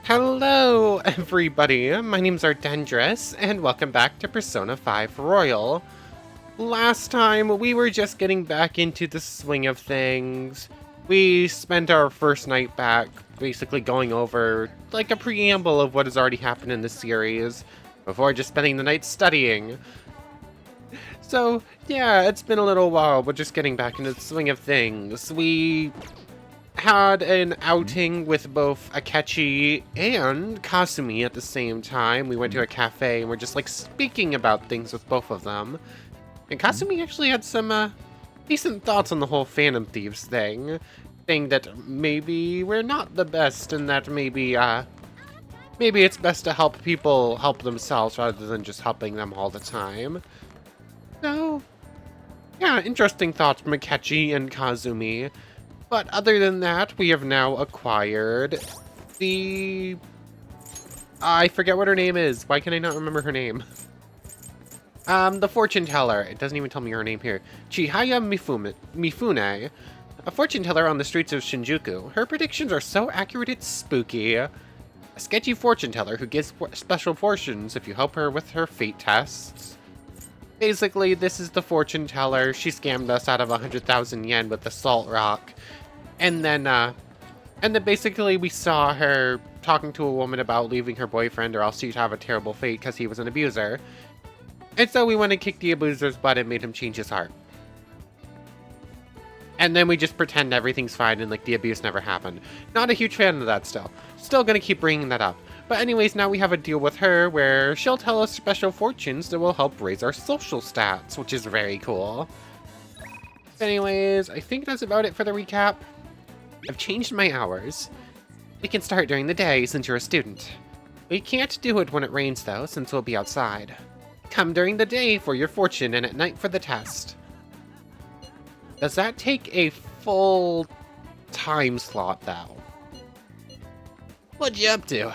Hello, everybody. My name's Ardendris, and welcome back to Persona 5 Royal. Last time, we were just getting back into the swing of things. We spent our first night back basically going over, like, a preamble of what has already happened in the series, before just spending the night studying. So, yeah, it's been a little while, but just getting back into the swing of things. We had an outing with both Akechi and Kasumi at the same time. We went to a cafe and we're just like speaking about things with both of them. And Kasumi actually had some decent thoughts on the whole Phantom Thieves thing, saying that maybe we're not the best and that maybe it's best to help people help themselves rather than just helping them all the time. So, yeah, interesting thoughts from Akechi and Kasumi. But other than that, we have now acquired the... I forget what her name is. Why can I not remember her name? The fortune teller. It doesn't even tell me her name here. Chihaya Mifune, a fortune teller on the streets of Shinjuku. Her predictions are so accurate it's spooky. A sketchy fortune teller who gives special fortunes if you help her with her fate tests. Basically, this is the fortune teller. She scammed us out of 100,000 yen with the salt rock. And then basically we saw her talking to a woman about leaving her boyfriend or else she'd have a terrible fate because he was an abuser. And so we went and kicked the abuser's butt and made him change his heart. And then we just pretend everything's fine and like the abuse never happened. Not a huge fan of that still. Still gonna keep bringing that up. But anyways, now we have a deal with her where she'll tell us special fortunes that will help raise our social stats, which is very cool. Anyways, I think that's about it for the recap. I've changed my hours. We can start during the day since you're a student. We can't do it when it rains though, since we'll be outside. Come during the day for your fortune and at night for the test. Does that take a full time slot though? What you up to?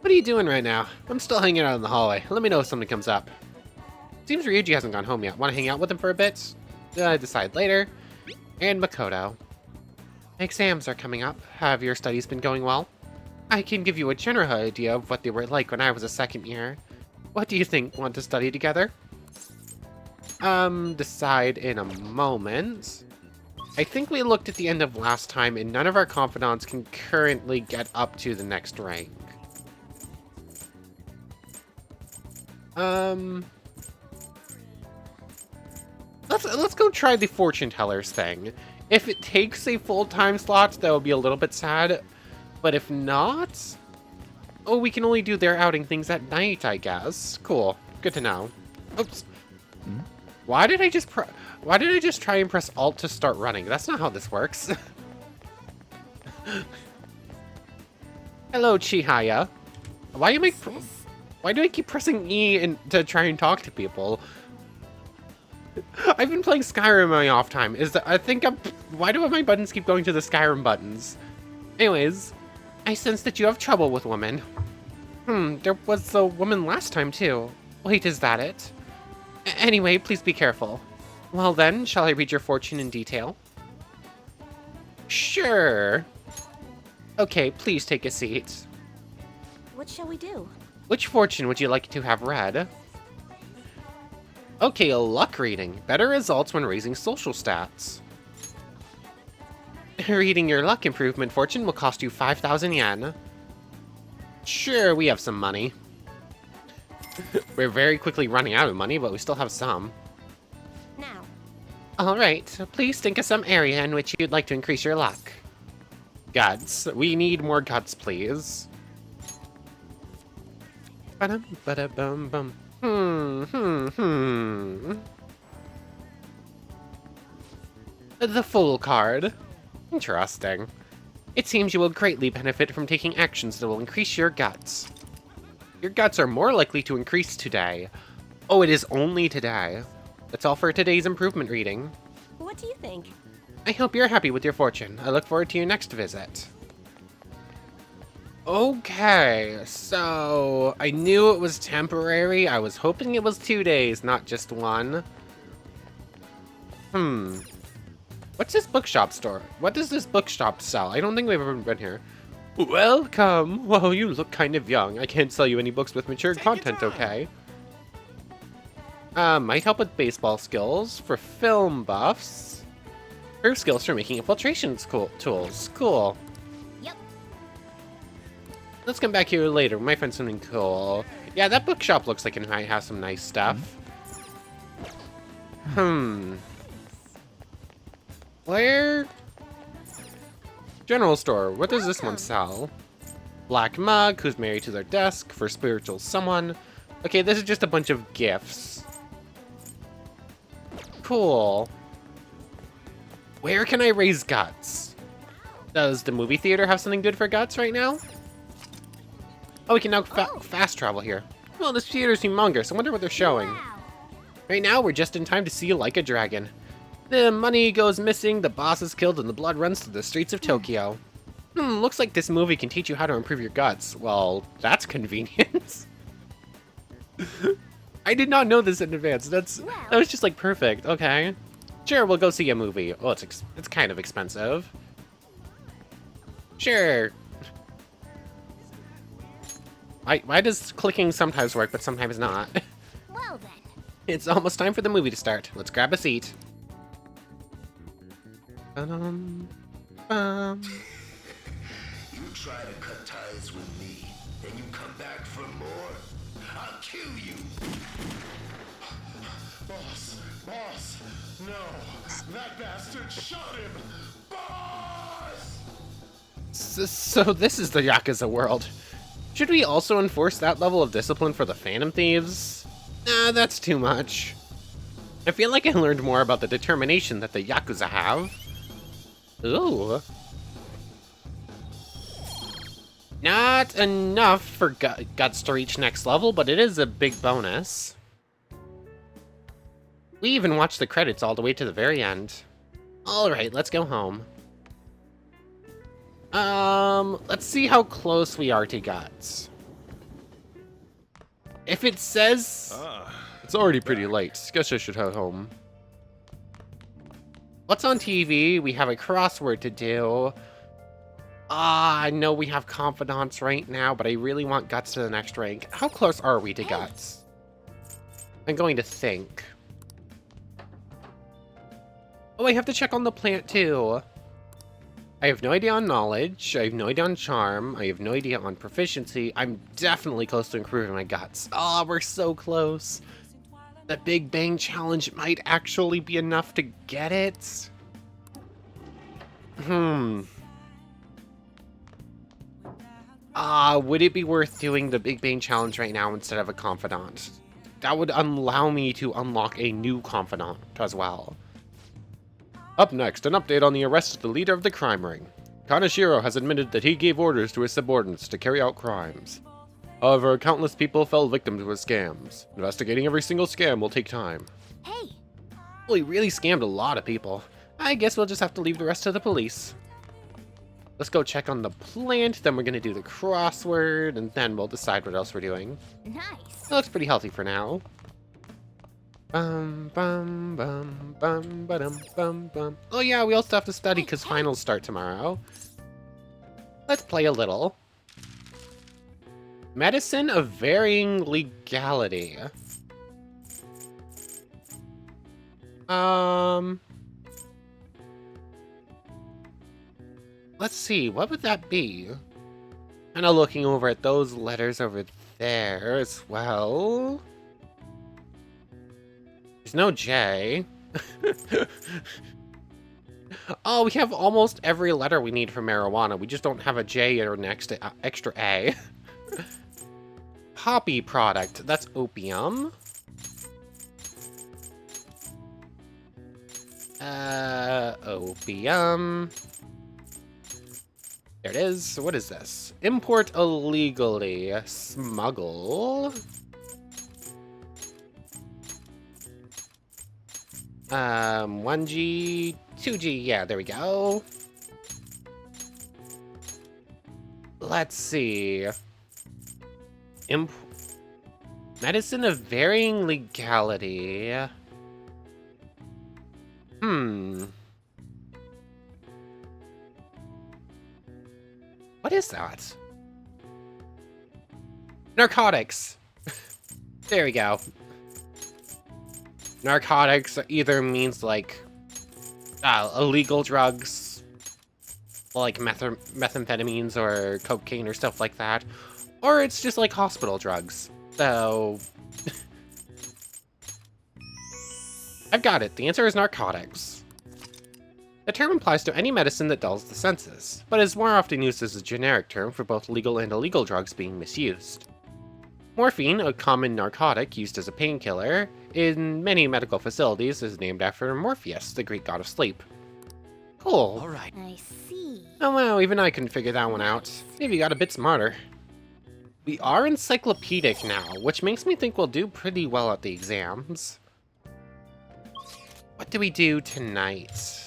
What are you doing right now? I'm still hanging out in the hallway. Let me know if something comes up. Seems Ryuji hasn't gone home yet. Want to hang out with him for a bit? Decide later. And Makoto. Exams are coming up. Have your studies been going well? I can give you a general idea of what they were like when I was a second year. What do you think? Want to study together? Decide in a moment. I think we looked at the end of last time and none of our confidants can currently get up to the next rank. Let's go try the fortune tellers thing. If it takes a full time slot, that would be a little bit sad. But if not, oh, we can only do their outing things at night, I guess. Cool. Good to know. Oops. Why did I just try and press Alt to start running? That's not how this works. Hello, Chihaya. Why do I keep pressing E to try and talk to people? I've been playing Skyrim in my off time. Why do my buttons keep going to the Skyrim buttons? Anyways, I sense that you have trouble with women. There was a woman last time too. Wait, is that it? Anyway, please be careful. Well then, shall I read your fortune in detail? Sure. Okay, please take a seat. What shall we do? Which fortune would you like to have read? Okay, a luck reading. Better results when raising social stats. Reading your luck improvement fortune will cost you 5,000 yen. Sure, we have some money. We're very quickly running out of money, but we still have some. Now. Alright, please think of some area in which you'd like to increase your luck. Guts. We need more guts, please. Ba-dum-ba-da-bum-bum. The Fool card. Interesting. It seems you will greatly benefit from taking actions that will increase your guts. Your guts are more likely to increase today. Oh, it is only today. That's all for today's improvement reading. What do you think? I hope you're happy with your fortune. I look forward to your next visit. Okay, so I knew it was temporary. I was hoping it was 2 days, not just one. What's this bookshop store? What does this bookshop sell? I don't think we've ever been here. Welcome! Whoa, you look kind of young. I can't sell you any books with mature content, okay? Might help with baseball skills for film buffs. Improve skills for making infiltration tools. Cool. Yep. Let's come back here later. We might find something cool. Yeah, that bookshop looks like it might have some nice stuff. Where? General store. What does this one sell? Black mug, who's married to their desk, for spiritual someone. Okay, this is just a bunch of gifts. Cool. Where can I raise guts? Does the movie theater have something good for guts right now? Oh, we can now fast travel here. Well, this theater's humongous. I wonder what they're showing. Wow. Right now, we're just in time to see Like a Dragon. The money goes missing, the boss is killed, and the blood runs through the streets of Tokyo. Looks like this movie can teach you how to improve your guts. Well, that's convenient. I did not know this in advance. That was just like perfect. Okay. Sure, we'll go see a movie. Oh, it's kind of expensive. Sure. Why does clicking sometimes work, but sometimes not? Well then. It's almost time for the movie to start. Let's grab a seat. You try to cut ties with me, then you come back for more. I'll kill you. Boss, no, that bastard shot him. Boss! So this is the Yakuza world. Should we also enforce that level of discipline for the Phantom Thieves? Nah, that's too much. I feel like I learned more about the determination that the Yakuza have. Ooh. Not enough for guts to reach next level, but it is a big bonus. We even watched the credits all the way to the very end. Alright, let's go home. Let's see how close we are to guts. If it says... it's already pretty late. Guess I should head home. What's on TV? We have a crossword to do. I know we have confidants right now, but I really want guts to the next rank. How close are we to guts? I'm going to think. Oh, I have to check on the plant too. I have no idea on knowledge. I have no idea on charm. I have no idea on proficiency. I'm definitely close to improving my guts. Oh, we're so close. The Big Bang Challenge might actually be enough to get it. Would it be worth doing the Big Bang Challenge right now instead of a confidant? That would allow me to unlock a new confidant as well. Up next, an update on the arrest of the leader of the crime ring. Kaneshiro has admitted that he gave orders to his subordinates to carry out crimes. However, countless people fell victim to his scams. Investigating every single scam will take time. Hey. Well, he really scammed a lot of people. I guess we'll just have to leave the rest to the police. Let's go check on the plant, then we're gonna do the crossword, and then we'll decide what else we're doing. Nice. It looks pretty healthy for now. Bum, bum, bum, bum, ba-dum, bum, bum. Oh yeah, we also have to study because finals start tomorrow. Let's play a little. Medicine of varying legality. Let's see, what would that be? Kinda looking over at those letters over there as well. There's no J. Oh, we have almost every letter we need for marijuana. We just don't have a J or an extra A. Poppy product. That's opium. Opium. There it is. What is this? Import illegally. Smuggle. 1G, 2G, yeah, there we go. Let's see. Medicine of varying legality. What is that? Narcotics. There we go. Narcotics either means like illegal drugs, like methamphetamines or cocaine or stuff like that, or it's just like hospital drugs. So I've got it. The answer is narcotics. The term applies to any medicine that dulls the senses, but is more often used as a generic term for both legal and illegal drugs being misused. Morphine, a common narcotic used as a painkiller in many medical facilities, is named after Morpheus, the Greek god of sleep. Cool. All right. I see. Oh wow, even I couldn't figure that one out. Maybe you got a bit smarter. We are encyclopedic now, which makes me think we'll do pretty well at the exams. What do we do tonight?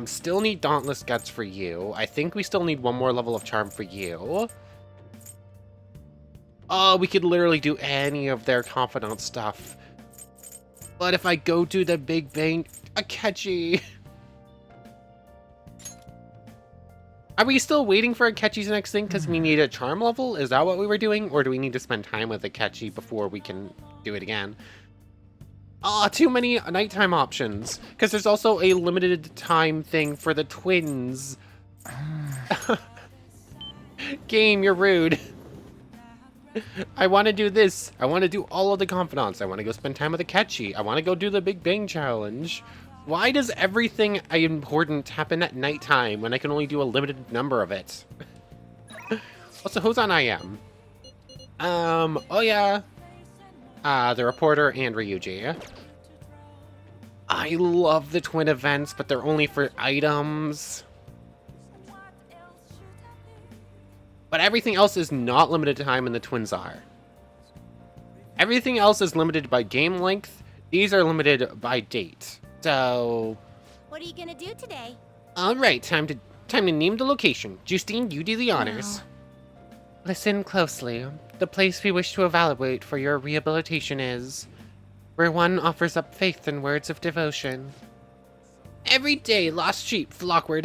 Still need Dauntless Guts for you. I think we still need one more level of Charm for you. Oh, we could literally do any of their confidant stuff. But if I go to the Big Bang... Akechi! Are we still waiting for Akechi's next thing because we need a charm level? Is that what we were doing? Or do we need to spend time with Akechi before we can do it again? Ah, too many nighttime options. Because there's also a limited time thing for the twins. Game, you're rude. I want to do this. I want to do all of the confidants. I want to go spend time with Akechi. I want to go do the Big Bang Challenge. Why does everything important happen at nighttime when I can only do a limited number of it? Also, who's on IM? Oh yeah. The reporter and Ryuji. I love the twin events, but they're only for items. But everything else is not limited to time, and the twins are. Everything else is limited by game length. These are limited by date. So... What are you gonna do today? Alright, time to name the location. Justine, you do the honors. Listen closely. The place we wish to evaluate for your rehabilitation is... where one offers up faith and words of devotion. Every day, lost sheep flock there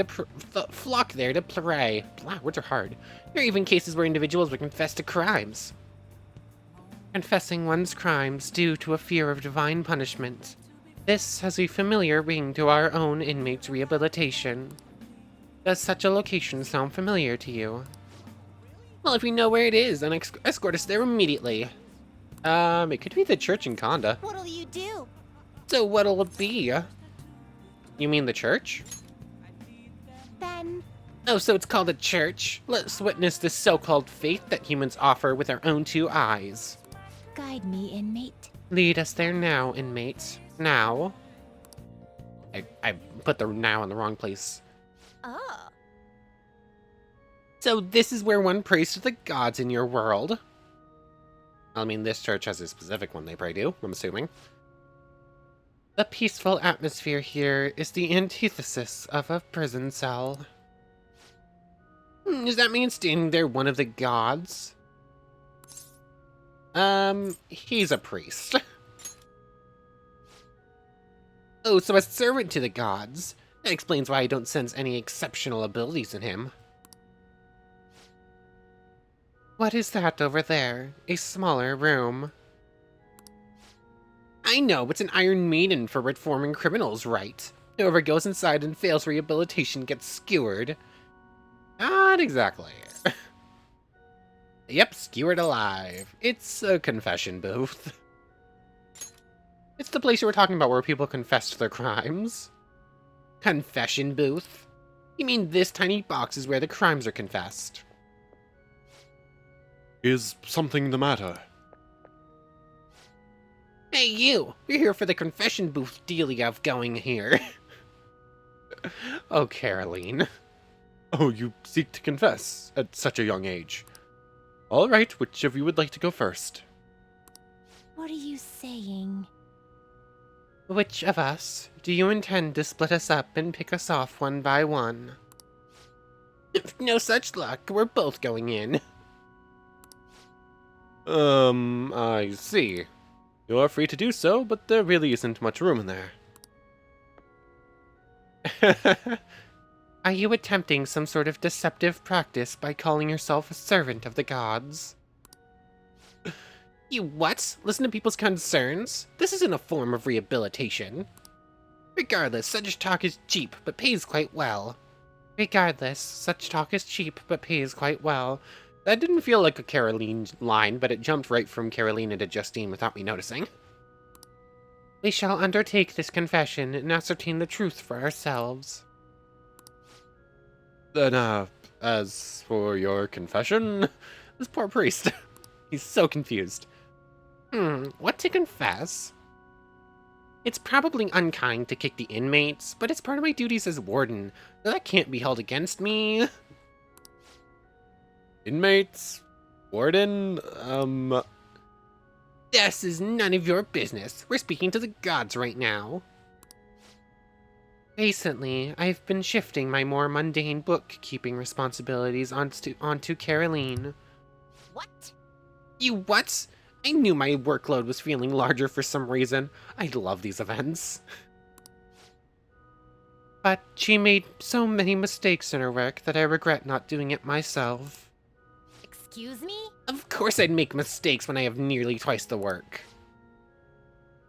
to pray. Wow, words are hard. There are even cases where individuals would confess to crimes. Confessing one's crimes due to a fear of divine punishment. This has a familiar ring to our own inmates' rehabilitation. Does such a location sound familiar to you? Well, if we know where it is, then escort us there immediately. It could be the church in Konda. What'll you do? So what'll it be? You mean the church? Then... Oh, so it's called a church? Let's witness the so-called faith that humans offer with our own two eyes. Guide me, inmate. Lead us there now, inmate. Now. I put the now in the wrong place. Oh. So this is where one prays to the gods in your world. I mean, this church has a specific one they pray to, I'm assuming. The peaceful atmosphere here is the antithesis of a prison cell. Does that mean standing there one of the gods? He's a priest. Oh, so a servant to the gods. That explains why I don't sense any exceptional abilities in him. What is that over there? A smaller room. I know, it's an Iron Maiden for reforming criminals, right? Whoever goes inside and fails rehabilitation gets skewered. Not exactly. Yep, skewered alive. It's a confession booth. It's the place you were talking about where people confess to their crimes. Confession booth? You mean this tiny box is where the crimes are confessed? Is something the matter? Hey you! We're here for the confession booth deal you have going here. Oh, Caroline. Oh, you seek to confess at such a young age. All right, which of you would like to go first? What are you saying? Which of us do you intend to split us up and pick us off one by one? No such luck. We're both going in. I see. You are free to do so, but there really isn't much room in there. Are you attempting some sort of deceptive practice by calling yourself a servant of the gods? You what? Listen to people's concerns? This isn't a form of rehabilitation. Regardless, such talk is cheap, but pays quite well. Regardless, such talk is cheap, but pays quite well. That didn't feel like a Caroline line, but it jumped right from Caroline into Justine without me noticing. We shall undertake this confession and ascertain the truth for ourselves. Then, as for your confession, this poor priest, he's so confused. What to confess? It's probably unkind to kick the inmates, but it's part of my duties as warden. That can't be held against me. Inmates? Warden? This is none of your business. We're speaking to the gods right now. Recently, I've been shifting my more mundane bookkeeping responsibilities onto Caroline. What? You what? I knew my workload was feeling larger for some reason. I love these events. But she made so many mistakes in her work that I regret not doing it myself. Excuse me? Of course I'd make mistakes when I have nearly twice the work.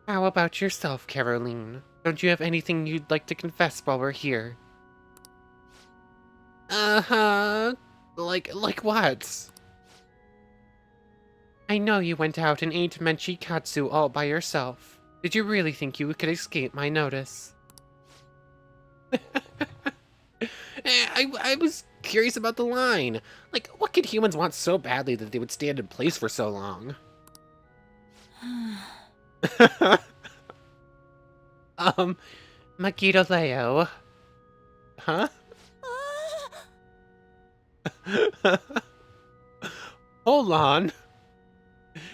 How about yourself, Caroline? Don't you have anything you'd like to confess while we're here? Uh-huh. Like what? I know you went out and ate Menchi Katsu all by yourself. Did you really think you could escape my notice? I was curious about the line. Like, what could humans want so badly that they would stand in place for so long? Magito Leo. Huh? Hold on.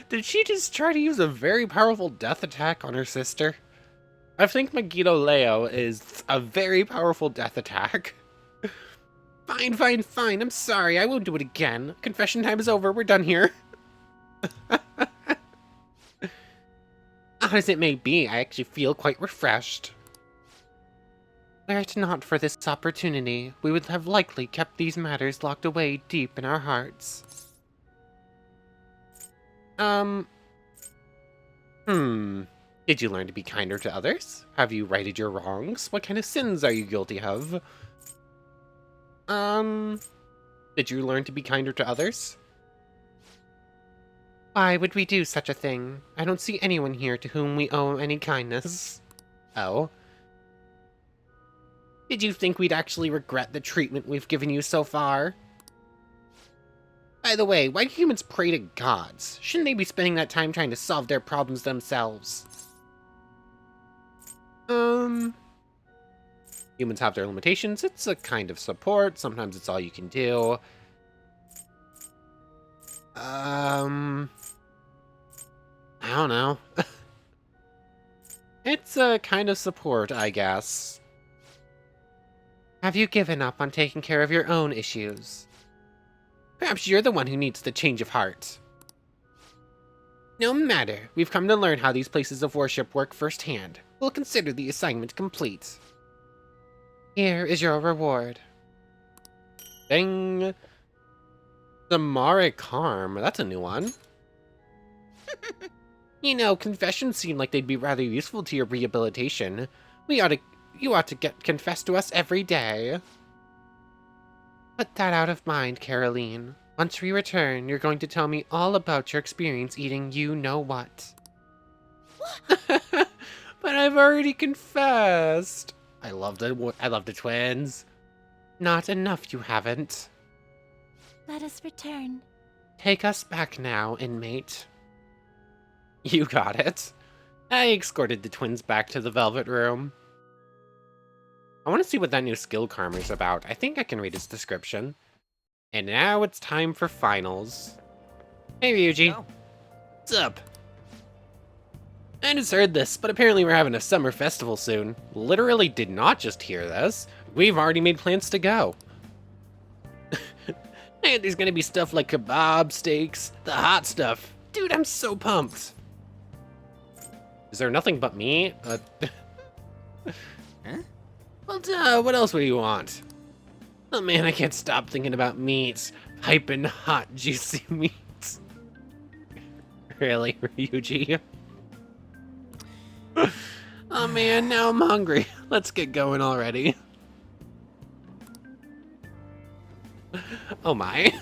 Did she just try to use a very powerful death attack on her sister? I think Magito Leo is a very powerful death attack. Fine. I'm sorry. I won't do it again. Confession time is over. We're done here. Odd as it may be, I actually feel quite refreshed. Were it not for this opportunity, we would have likely kept these matters locked away deep in our hearts. Did you learn to be kinder to others? Have you righted your wrongs? What kind of sins are you guilty of? Did you learn to be kinder to others? Why would we do such a thing? I don't see anyone here to whom we owe any kindness. Oh? Did you think we'd actually regret the treatment we've given you so far? By the way, why do humans pray to gods? Shouldn't they be spending that time trying to solve their problems themselves? Humans have their limitations. It's a kind of support. Sometimes it's all you can do. I don't know. It's a kind of support, I guess. Have you given up on taking care of your own issues? Perhaps you're the one who needs the change of heart. No matter. We've come to learn how these places of worship work firsthand. We'll consider the assignment complete. Here is your reward. Ding! Samare Karm. That's a new one. You know, confessions seem like they'd be rather useful to your rehabilitation. You ought to confess to us every day. Put that out of mind, Caroline. Once we return, you're going to tell me all about your experience eating you-know-what. But I've already confessed. I love the twins. Not enough you haven't. Let us return. Take us back now, inmate. You got it. I escorted the twins back to the Velvet Room. I want to see what that new skill karma's about. I think I can read its description. And now it's time for finals. Hey, Ryuji. Oh. What's up? I just heard this, but apparently we're having a summer festival soon. Literally did not just hear this. We've already made plans to go. And there's gonna be stuff like kebab, steaks, the hot stuff. Dude, I'm so pumped. Is there nothing but me? Huh? Well, what else would you want? Oh man, I can't stop thinking about meats. Piping hot, juicy meats. Really, Ryuji? Oh man, now I'm hungry. Let's get going already. Oh my.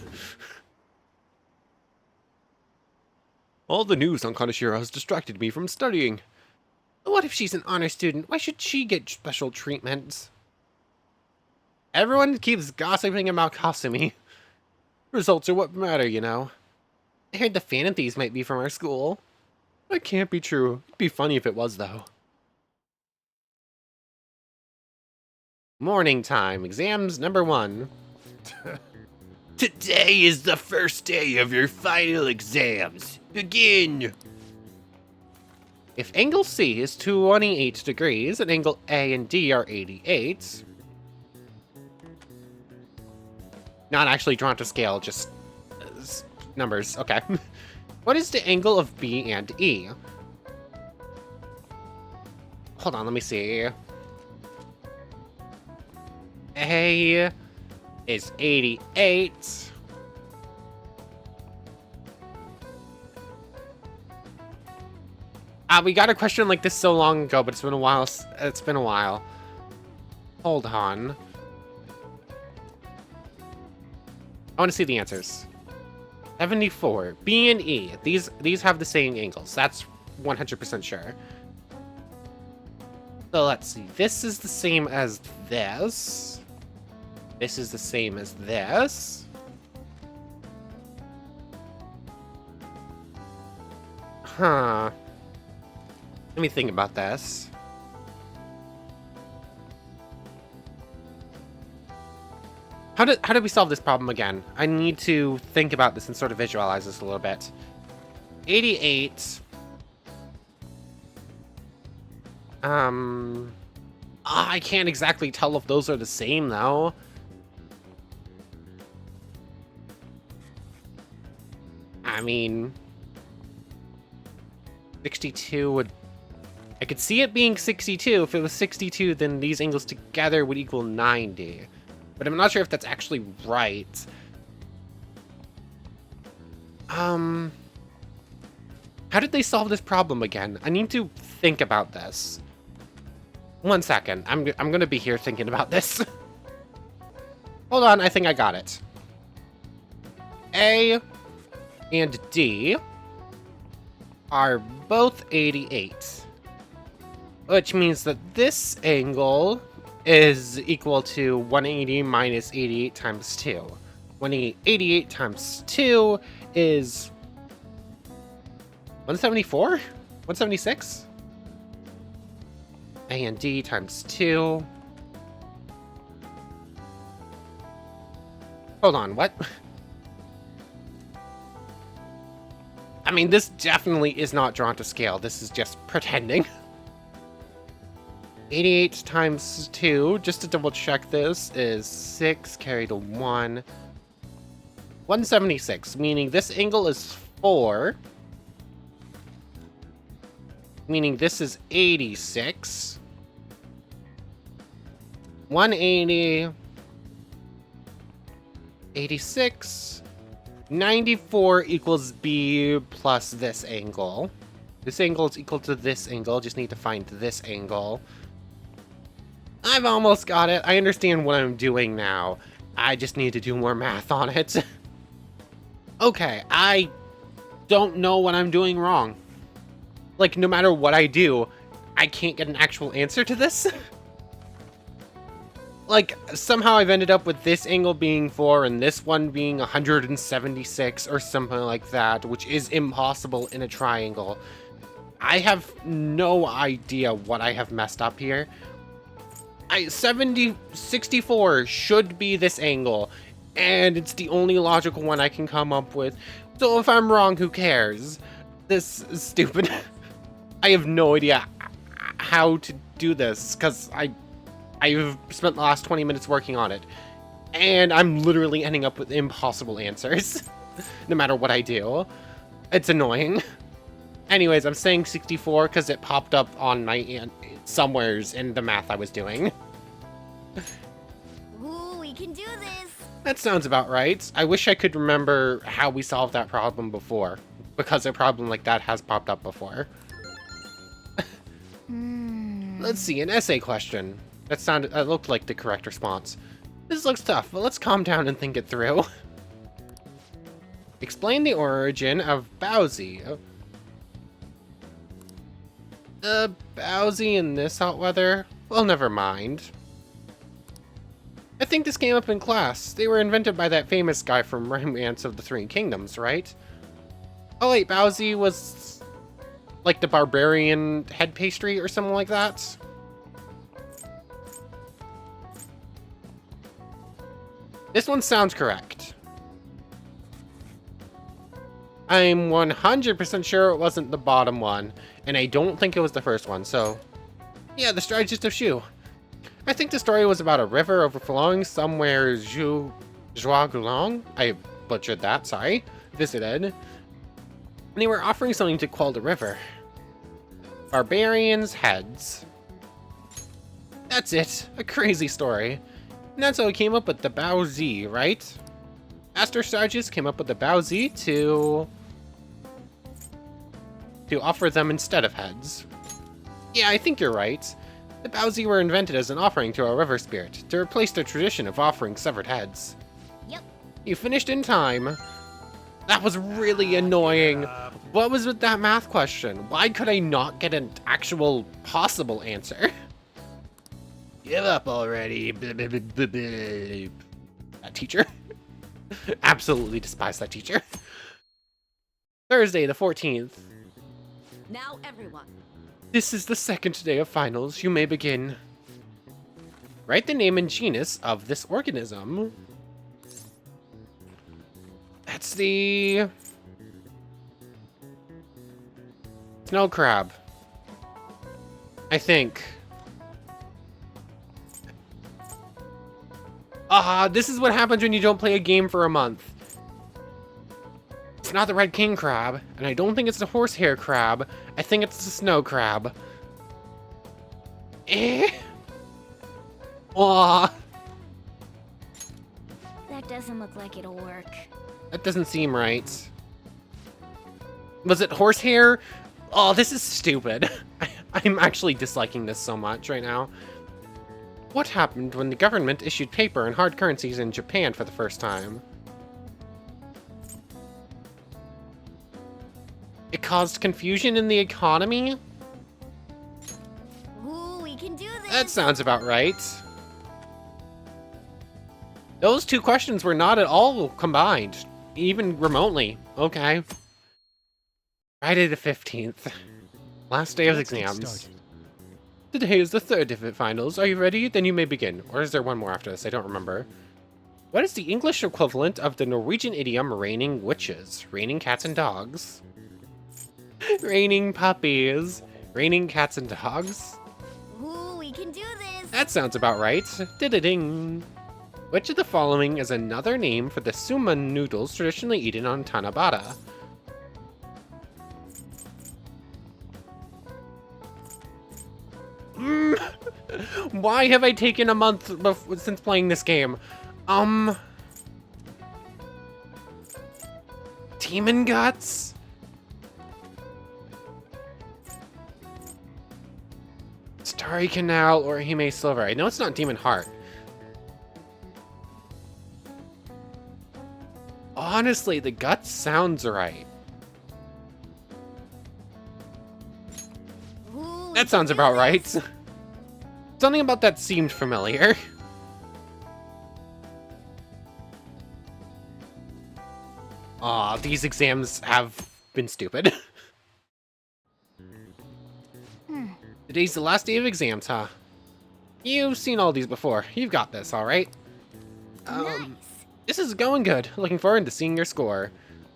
All the news on Kaneshiro has distracted me from studying. What if she's an honor student? Why should she get special treatments? Everyone keeps gossiping about Kasumi. Results are what matter, you know. I heard the Phantom Thieves might be from our school. That can't be true. It'd be funny if it was, though. Morning time, exams number 1. Today is the first day of your final exams. Begin! If angle C is 28 degrees and angle A and D are 88... Not actually drawn to scale, just numbers. Okay. What is the angle of B and E? Hold on, let me see. A is 88. We got a question like this so long ago, but it's been a while. It's been a while. Hold on. I want to see the answers. 74. B and E. These have the same angles. That's 100% sure. So let's see. This is the same as this. This is the same as this. Huh. Let me think about this. How did we solve this problem again? I need to think about this and sort of visualize this a little bit. 88. I can't exactly tell if those are the same though. I mean, 62 would... I could see it being 62. If it was 62, then these angles together would equal 90. But I'm not sure if that's actually right. How did they solve this problem again? I need to think about this. 1 second. I'm gonna be here thinking about this. Hold on, I think I got it. A and D are both 88. Which means that this angle is equal to 180 minus 88 times 2. 188 times 2 is 174? 176? A and D times 2. Hold on, what? I mean, this definitely is not drawn to scale. This is just pretending. 88 times 2, just to double check this, is 6 carried to 1. 176, meaning this angle is 4. Meaning this is 86. 180. 86. 94 equals B plus this angle. This angle is equal to this angle, just need to find this angle. I've almost got it. I understand what I'm doing now. I just need to do more math on it. Okay, I don't know what I'm doing wrong. Like, no matter what I do, I can't get an actual answer to this. Like, somehow I've ended up with this angle being 4 and this one being 176 or something like that, which is impossible in a triangle. I have no idea what I have messed up here. 64 should be this angle, and it's the only logical one I can come up with. So if I'm wrong, who cares? This is stupid. I have no idea how to do this, because I've spent the last 20 minutes working on it, and I'm literally ending up with impossible answers, no matter what I do. It's annoying. Anyways, I'm saying 64 because it popped up on my somewheres in the math I was doing. Ooh, we can do this. That sounds about right. I wish I could remember how we solved that problem before, because a problem like that has popped up before. Let's see, an essay question. That looked like the correct response. This looks tough, but let's calm down and think it through. Explain the origin of Bowsy. Bowsy in this hot weather? Well, never mind. I think this came up in class. They were invented by that famous guy from Romance of the Three Kingdoms, right? Oh wait, Bowsy was like the barbarian head pastry or something like that? This one sounds correct. I'm 100% sure it wasn't the bottom one, and I don't think it was the first one, so... Yeah, the strategist of Shu. I think the story was about a river overflowing somewhere Zhuagulong. I butchered that, sorry. Visited. And they were offering something to quell the river. Barbarians' heads. That's it. A crazy story. And that's how we came up with the Baozi, right? Master Strategist came up with the Baozi to offer them instead of heads. Yeah, I think you're right. The Baozi were invented as an offering to a river spirit, to replace the tradition of offering severed heads. Yep. You finished in time. That was really annoying. What was with that math question? Why could I not get an actual possible answer? Give up already. That teacher. Absolutely despise that teacher. Thursday the 14th. Now everyone. This is the second day of finals. You may begin. Write the name and genus of this organism. That's the... snow crab. I think. This is what happens when you don't play a game for a month. It's not the red king crab, and I don't think it's the horsehair crab. I think it's the snow crab. Aw. That doesn't look like it'll work. That doesn't seem right. Was it horsehair? Oh, this is stupid. I'm actually disliking this so much right now. What happened when the government issued paper and hard currencies in Japan for the first time? It caused confusion in the economy? Ooh, we can do this. That sounds about right. Those two questions were not at all combined, even remotely. Okay. Friday the 15th. Last day of exams. Today is the third of the finals. Are you ready? Then you may begin. Or is there one more after this? I don't remember. What is the English equivalent of the Norwegian idiom raining witches? Raining cats and dogs? Raining puppies. Raining cats and dogs? Ooh, we can do this. That sounds about right. Ding. Which of the following is another name for the suman noodles traditionally eaten on Tanabata? Why have I taken a month since playing this game? Demon Guts? Starry Canal or Hime Silver. I know it's not Demon Heart. Honestly, the Guts sounds right. Ooh, That sounds about right. Something about that seemed familiar. Aw, these exams have been stupid. Today's the last day of exams, huh? You've seen all these before. You've got this, alright? nice. This is going good. Looking forward to seeing your score.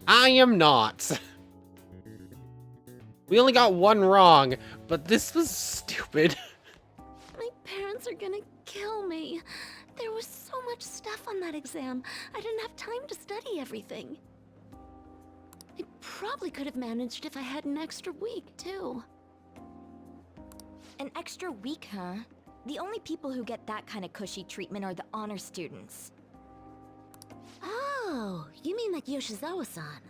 I am not. We only got one wrong, but this was stupid. My parents are gonna kill me. There was so much stuff on that exam. I didn't have time to study everything. I probably could have managed if I had an extra week, too. An extra week, huh? The only people who get that kind of cushy treatment are the honor students. Oh, you mean like Yoshizawa-san?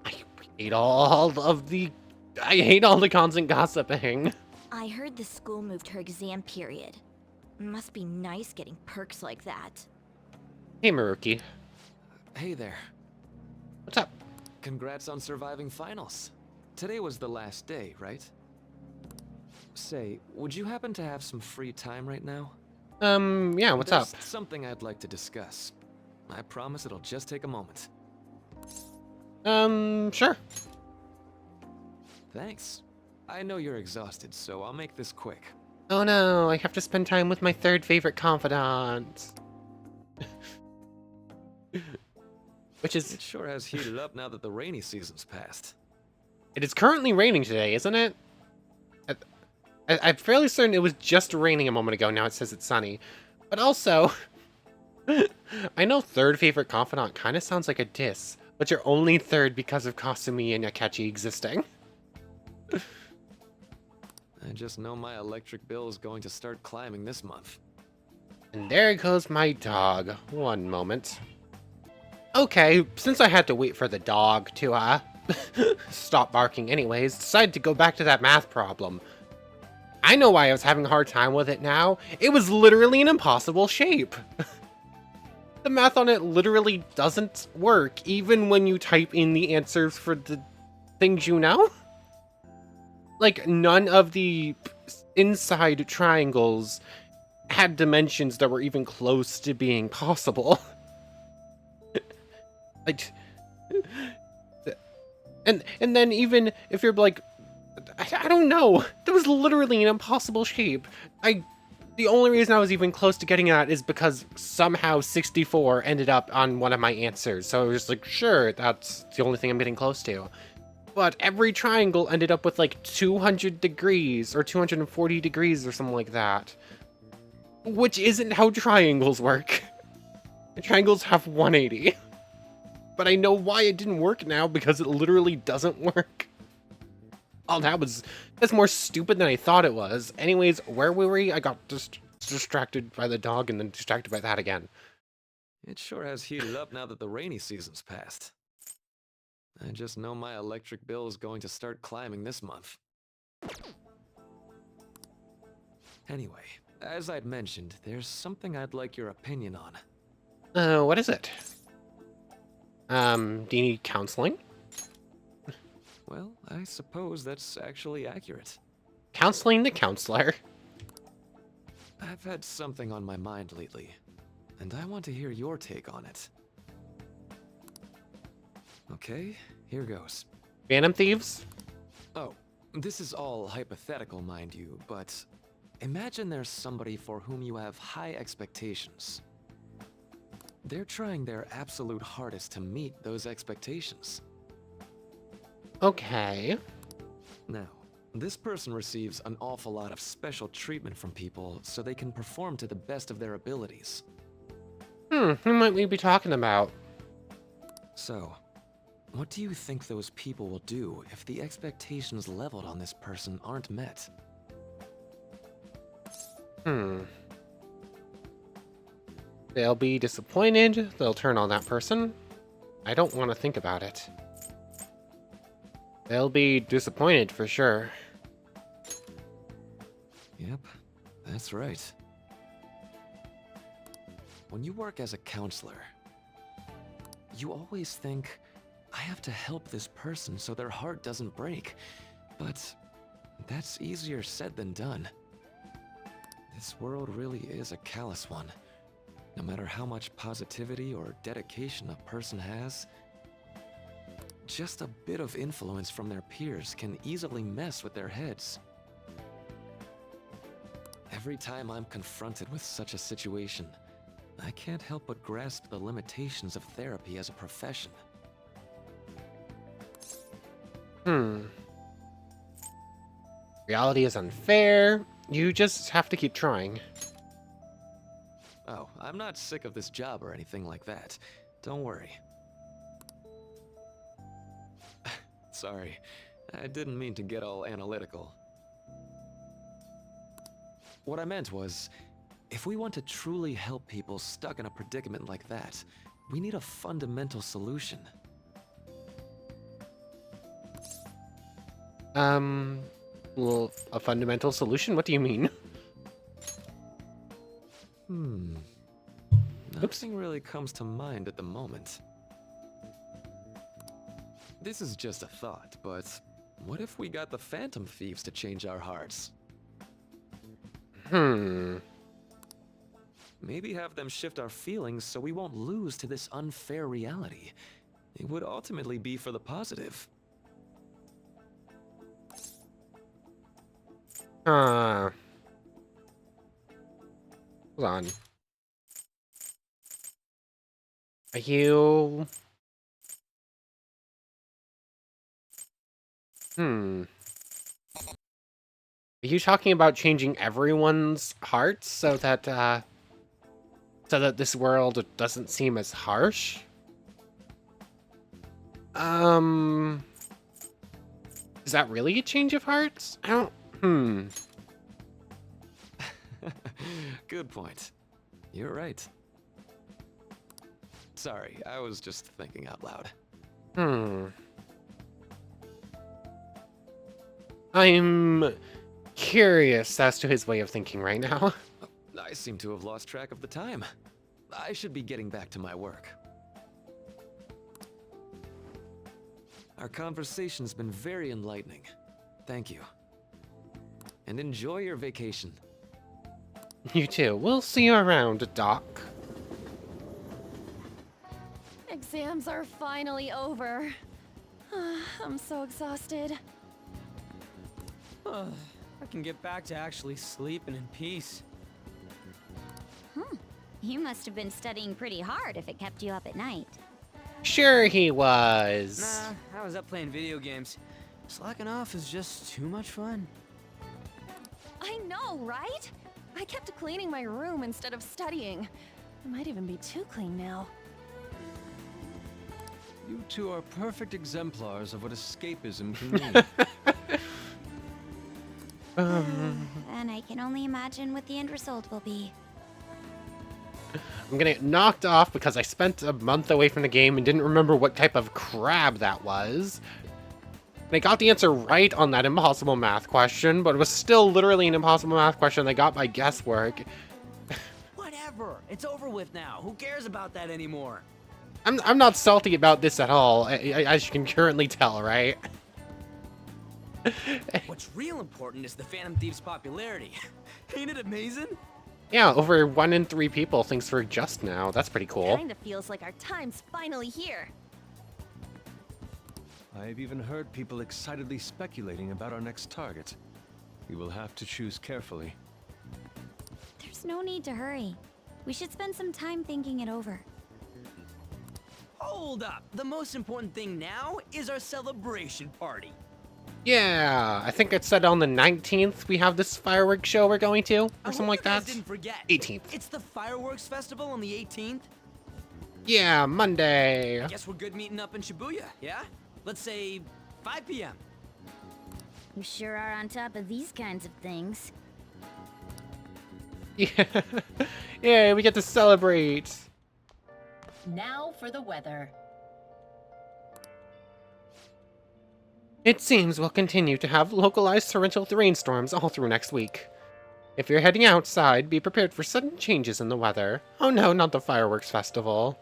I hate all the constant gossiping. I heard the school moved her exam period. Must be nice getting perks like that. Hey, Maruki. Hey there. What's up? Congrats on surviving finals. Today was the last day, right? Say, would you happen to have some free time right now? Yeah, what's There's up? something I'd like to discuss. I promise it'll just take a moment. Sure. Thanks. I know you're exhausted, so I'll make this quick. Oh no, I have to spend time with my third favorite confidant. Which is... It sure has heated up now that the rainy season's passed. It is currently raining today, isn't it? I'm fairly certain it was just raining a moment ago, now it says it's sunny. But also... I know third favorite confidant kind of sounds like a diss, but you're only third because of Kasumi and Akechi existing. I just know my electric bill is going to start climbing this month. And there goes my dog. One moment. Okay, since I had to wait for the dog to, stop barking anyways, decided to go back to that math problem. I know why I was having a hard time with it now. It was literally an impossible shape. The math on it literally doesn't work, even when you type in the answers for the things you know. Like, none of the inside triangles had dimensions that were even close to being possible. And then even if you're like, I don't know, that was literally an impossible shape. The only reason I was even close to getting that is because somehow 64 ended up on one of my answers. So I was just like, sure, that's the only thing I'm getting close to. But every triangle ended up with like 200 degrees or 240 degrees or something like that. Which isn't how triangles work. Triangles have 180. But I know why it didn't work now, because it literally doesn't work. Oh, that's more stupid than I thought it was. Anyways, where were we? I got distracted by the dog and then distracted by that again. It sure has heated up now that the rainy season's passed. I just know my electric bill is going to start climbing this month. Anyway, as I'd mentioned, there's something I'd like your opinion on. What is it? Do you need counseling? Well, I suppose that's actually accurate. Counseling the counselor. I've had something on my mind lately, and I want to hear your take on it. Okay, here goes. Phantom Thieves? Oh, this is all hypothetical, mind you, but imagine there's somebody for whom you have high expectations. They're trying their absolute hardest to meet those expectations. Okay. Now, this person receives an awful lot of special treatment from people so they can perform to the best of their abilities. Who might we be talking about? So, what do you think those people will do if the expectations leveled on this person aren't met? They'll be disappointed, they'll turn on that person. I don't want to think about it. They'll be disappointed for sure. Yep, that's right. When you work as a counselor, you always think, I have to help this person so their heart doesn't break. But that's easier said than done. This world really is a callous one. No matter how much positivity or dedication a person has, just a bit of influence from their peers can easily mess with their heads. Every time I'm confronted with such a situation, I can't help but grasp the limitations of therapy as a profession. Reality is unfair. You just have to keep trying. Oh, I'm not sick of this job or anything like that. Don't worry. Sorry, I didn't mean to get all analytical. What I meant was, if we want to truly help people stuck in a predicament like that, we need a fundamental solution. Well, a fundamental solution? What do you mean? Nothing really comes to mind at the moment. This is just a thought, but what if we got the Phantom Thieves to change our hearts? Maybe have them shift our feelings so we won't lose to this unfair reality. It would ultimately be for the positive. Hold on. Are you... Are you talking about changing everyone's hearts so that this world doesn't seem as harsh? Is that really a change of hearts? I don't... Good point. You're right. Sorry, I was just thinking out loud. I'm curious as to his way of thinking right now. I seem to have lost track of the time. I should be getting back to my work. Our conversation's been very enlightening. Thank you. And enjoy your vacation. You too. We'll see you around, Doc. Exams are finally over. I'm so exhausted. I can get back to actually sleeping in peace. You must have been studying pretty hard if it kept you up at night. Sure he was. Nah, I was up playing video games. Slacking off is just too much fun. I know, right? I kept cleaning my room instead of studying. It might even be too clean now. You two are perfect exemplars of what escapism can mean. And I can only imagine what the end result will be. I'm gonna get knocked off because I spent a month away from the game and didn't remember what type of crab that was. And I got the answer right on that impossible math question, but it was still literally an impossible math question I got by guesswork. Whatever. It's over with now. Who cares about that anymore? I'm not salty about this at all, as you can currently tell, right? What's real important is the Phantom Thieves' popularity. Ain't it amazing? Yeah, over 1 in 3 people thinks we're just now. That's pretty cool. Kinda feels like our time's finally here. I've even heard people excitedly speculating about our next target. We will have to choose carefully. There's no need to hurry. We should spend some time thinking it over. Hold up. The most important thing now is our celebration party. Yeah, I think it said on the 19th we have this fireworks show we're going to, or something like that. Didn't forget. 18th. It's the fireworks festival on the 18th. Yeah, Monday. I guess we're good meeting up in Shibuya, yeah? Let's say 5 p.m. You sure are on top of these kinds of things. Yeah, yeah, we get to celebrate. Now for the weather. It seems we'll continue to have localized torrential rainstorms all through next week. If you're heading outside, be prepared for sudden changes in the weather. Oh no, not the fireworks festival.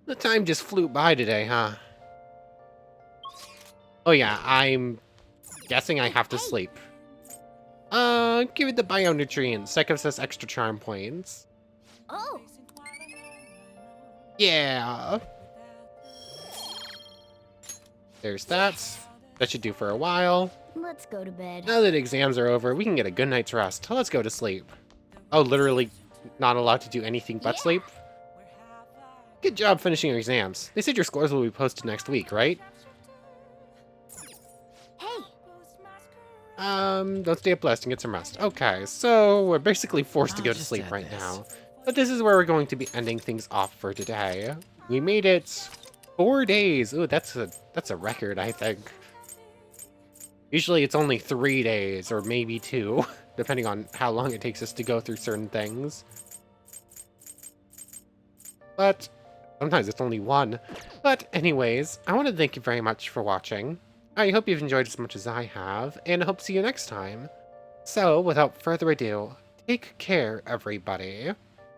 The time just flew by today, huh? Oh yeah, I'm guessing I have to sleep. Give it the bionutrients. That gives us extra charm points. Oh! Yeah. There's that. That should do for a while. Let's go to bed. Now that exams are over, we can get a good night's rest. Let's go to sleep. Oh, literally not allowed to do anything but sleep? Good job finishing your exams. They said your scores will be posted next week, right? Hey! Don't stay up late and get some rest. Okay, so we're basically forced to go to sleep right now. But this is where we're going to be ending things off for today. We made it 4 days. Ooh, that's a record, I think. Usually it's only 3 days, or maybe 2, depending on how long it takes us to go through certain things. But sometimes it's only 1. But anyways, I want to thank you very much for watching. I hope you've enjoyed as much as I have, and I hope to see you next time. So, without further ado, take care, everybody.